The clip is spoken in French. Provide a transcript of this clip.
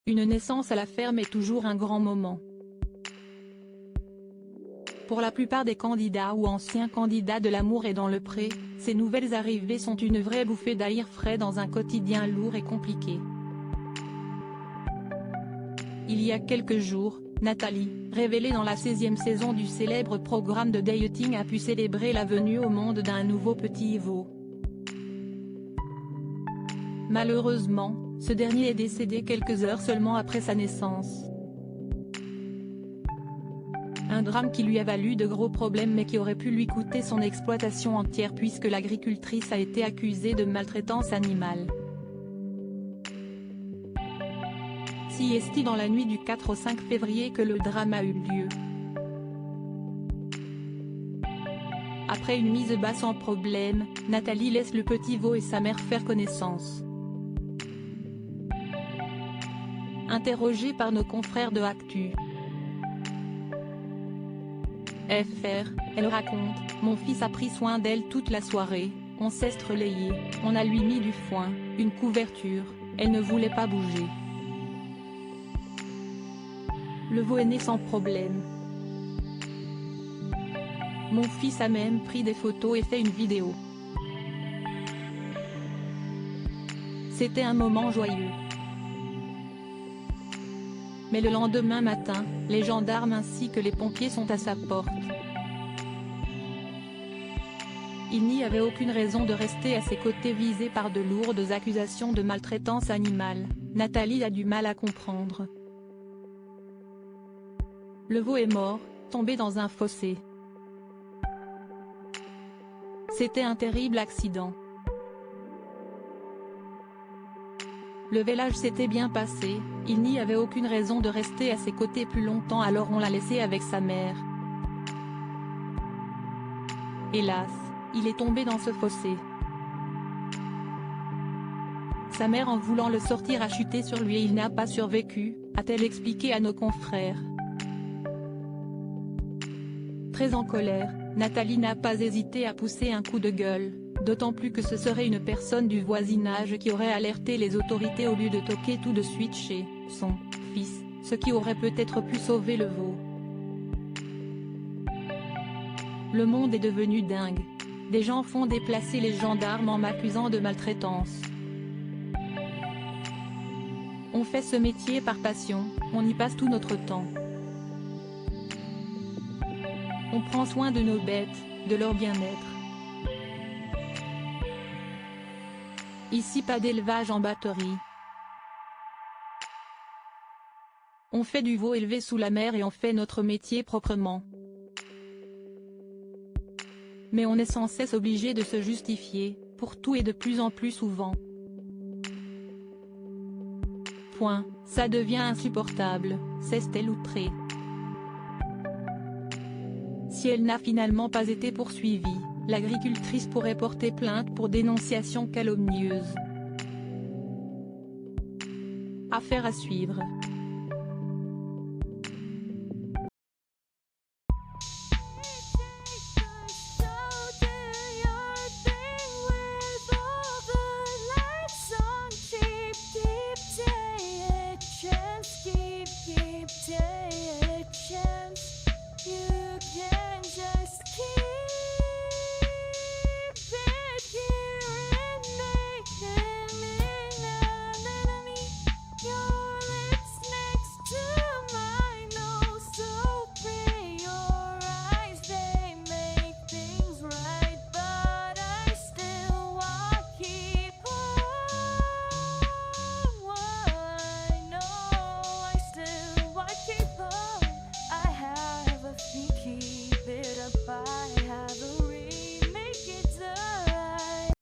Une naissance à la ferme est toujours un grand moment. Pour la plupart des candidats ou anciens candidats de l'amour et dans le pré, ces nouvelles arrivées sont une vraie bouffée d'air frais dans un quotidien lourd et compliqué. Il y a quelques jours, Nathalie, révélée dans la 16e saison du célèbre programme de dating, a pu célébrer la venue au monde d'un nouveau petit Ivo. Malheureusement, ce dernier est décédé quelques heures seulement après sa naissance. Un drame qui lui a valu de gros problèmes mais qui aurait pu lui coûter son exploitation entière puisque l'agricultrice a été accusée de maltraitance animale. Si est-il dans la nuit du 4 au 5 février que le drame a eu lieu. Après une mise bas sans problème, Nathalie laisse le petit Ivo et sa mère faire connaissance. Interrogée par nos confrères de Actu FR, elle raconte « Mon fils a pris soin d'elle toute la soirée, on s'est relayé, on a lui mis du foin, une couverture, elle ne voulait pas bouger. Le veau est né sans problème. Mon fils a même pris des photos et fait une vidéo. C'était un moment joyeux. Mais le lendemain matin, les gendarmes ainsi que les pompiers sont à sa porte. Il n'y avait aucune raison de rester à ses côtés visé par de lourdes accusations de maltraitance animale. Nathalie a du mal à comprendre. Le veau est mort, tombé dans un fossé. C'était un terrible accident. Le village s'était bien passé, il n'y avait aucune raison de rester à ses côtés plus longtemps alors on l'a laissé avec sa mère. Hélas, il est tombé dans ce fossé. Sa mère en voulant le sortir a chuté sur lui et il n'a pas survécu, a-t-elle expliqué à nos confrères. Très en colère, Nathalie n'a pas hésité à pousser un coup de gueule. D'autant plus que ce serait une personne du voisinage qui aurait alerté les autorités au lieu de toquer tout de suite chez son fils, ce qui aurait peut-être pu sauver le veau. Le monde est devenu dingue. Des gens font déplacer les gendarmes en m'accusant de maltraitance. On fait ce métier par passion, on y passe tout notre temps. On prend soin de nos bêtes, de leur bien-être. Ici pas d'élevage en batterie. On fait du veau élevé sous la mer et on fait notre métier proprement. Mais on est sans cesse obligé de se justifier, pour tout et de plus en plus souvent. Point, ça devient insupportable, s'est-elle outrée. Si elle n'a finalement pas été poursuivie, l'agricultrice pourrait porter plainte pour dénonciation calomnieuse. Affaire à suivre.